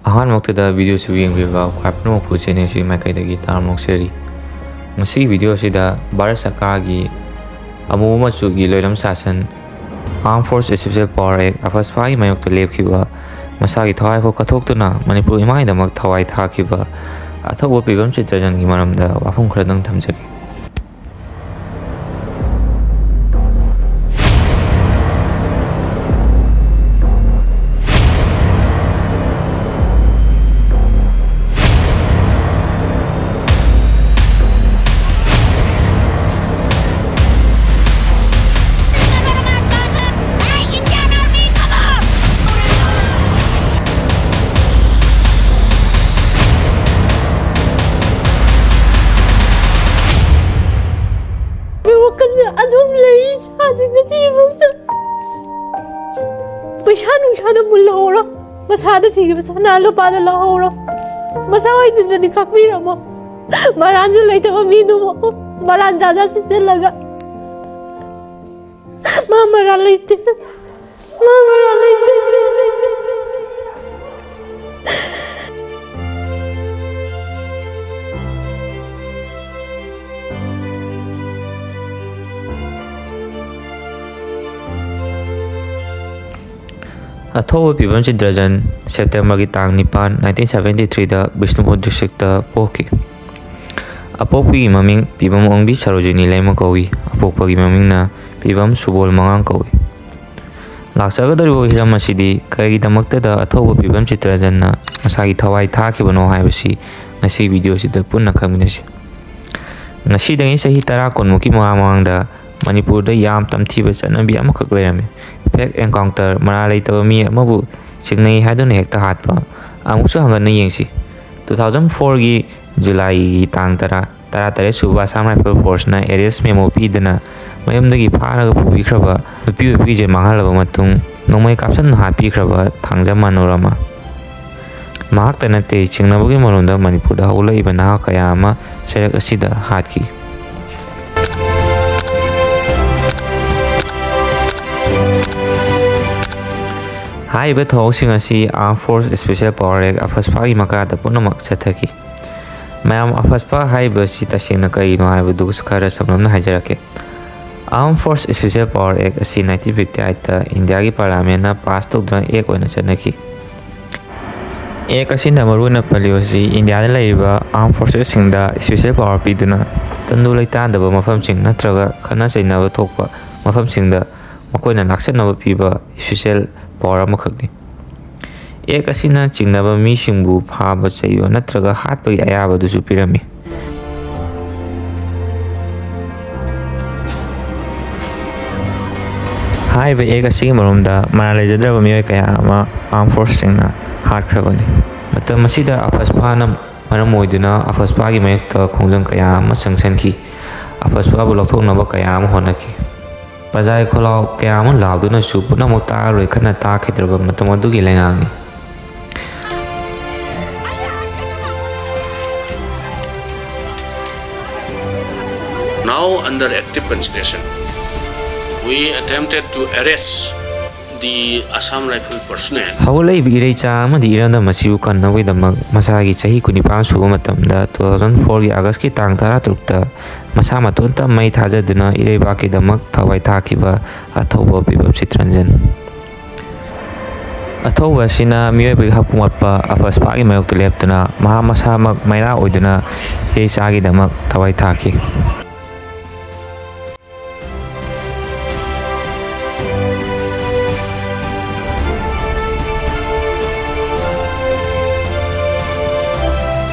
ꯑꯍꯥꯟꯕꯃꯛꯇꯗ ꯚꯤꯗꯤꯑꯣꯁꯤ ꯌꯦꯡꯕꯤꯕ ꯈ꯭ꯋꯥꯏ ꯄꯨꯝꯅꯃꯛꯄꯨ ꯆꯦꯅꯦꯜꯁꯤ ꯃꯥꯏꯀꯩꯗꯒꯤ ꯇꯔꯥꯝꯅ ꯑꯣꯛꯆꯔꯤ꯫ ꯉꯁꯤꯒꯤ ꯚꯤꯗꯤꯑꯣ ꯑꯁꯤꯗ ꯚꯥꯔꯠ ꯁꯔꯀꯥꯔꯒꯤ ꯑꯃꯨꯕ ꯃꯆꯨꯒꯤ ꯂꯣꯏꯂꯝ ꯁꯥꯁꯟ ꯑꯥꯔꯝ ꯐꯣꯔꯁ ꯁ꯭ꯄꯦꯁꯤꯑꯦꯜ ꯄꯥꯋꯔ ꯑꯦꯛ ꯑꯐꯁꯄꯥꯒꯤ ꯃꯥꯌꯣꯛꯇ ꯂꯦꯞꯈꯤꯕ ꯃꯁꯥꯒꯤ ꯊꯋꯥꯏꯐꯥꯎ ꯀꯠꯊꯣꯛꯇꯨꯅ ꯃꯅꯤꯄꯨꯔ ꯏꯃꯥꯒꯤꯗꯃꯛ ꯊꯋꯥꯏ ꯊꯥꯈꯤꯕ ꯑꯊꯧꯕ ꯄꯦꯕꯝ ꯆꯤꯠꯇꯔꯟꯖꯟꯒꯤ ꯃꯔꯝꯗ ꯋꯥꯐꯝ ꯈꯔꯗꯪ ꯊꯝꯖꯒꯦ꯫ पैसा नुंसादा मुल्लाहोरा मसादा थी सना लुपादा लाहोरा मसा होइदनी खकमीरमो मरांजु लेतबा मीनुमो मरान दादा सिते लगा मामरा लेते Athouba Pebam Chittaranjan September tang 9, 1973 Bishnupur districta poki. Apokpigi maming Pebam Ongbi Sarojini Lema kawi. Apokpagi mamingna Pebam Subol Mangang kawi. Laksagadaribo hiram asidi kaigidamaktada Athouba Pebam Chittaranjanna masagi thawai thakibano haibasi ngasi video sida punna khangminasi. Ngasidagi sahi 10 konmuki mamangda Manipur da yam tamthiba chanabi amakhak lerame. Fake encounter mara leitaba mi amabu singnai haiduna hekta hatpa amuksu hangana yengsi 2004 gi July gi tang tara suba Assam Rifle Force na arrest memo pidana mayamdagi pharaga pubikhraba nupi je manghalaba matung nongmai kapsan hapikhraba thangja manorama mahakta nate chingnabagi maronda Manipur da hawla ibana kaya ama serak asida hatki. Haiba thawsing asi Armed Force Special Power Act Afspa gi makada punamak chathaki. Mayam Afspa haiba si tasengna kaino haibadu khara samlamna hajarake. Armed Force Special Power Act asi 1958 ta India gi Parliament na pass tawduna ek oina chanaki. Ek asi namaruna paliosi India da laiba Armed Forces singda special power piduna tandu laitandaba mafam sing natraga khana chainaba thokpa mafam singda makoina naksanaba piba special power amakhakni. Ek asina chingnaba mi singbu phaba chaiba natraga hatpagi ayaba dusu pirami. Haiba ek asigi marumda mana lejadraba miyoi kaya ama armed force singna hatkhrabani. Matam asida Afspa na maram oiduna Afspa gi mayokta khongjang kaya ama sangsanki. Afspa bu laukthoknaba kaya ama honaki. Pajai kholau kaya ama lauduna su punamuk taaroi khana taakhidraba matam adugi lengangi. Now under active consideration, we attempted to arrest the Assam Rifle personnel. Hawlai birei cha amadi iranda masiu kannawai damak masagi chahi 19 suba matamda 2004 gi August ki tang 13 ta masa matonta mai thajaduna ireiba ki damak thawai thakiba Athouba Pebam Chittaranjan. Athouba sina miyoi hapungwatpa Afspa gi mayokta leptuna maha masamak maira oiduna irei cha gi damak thawai thaki.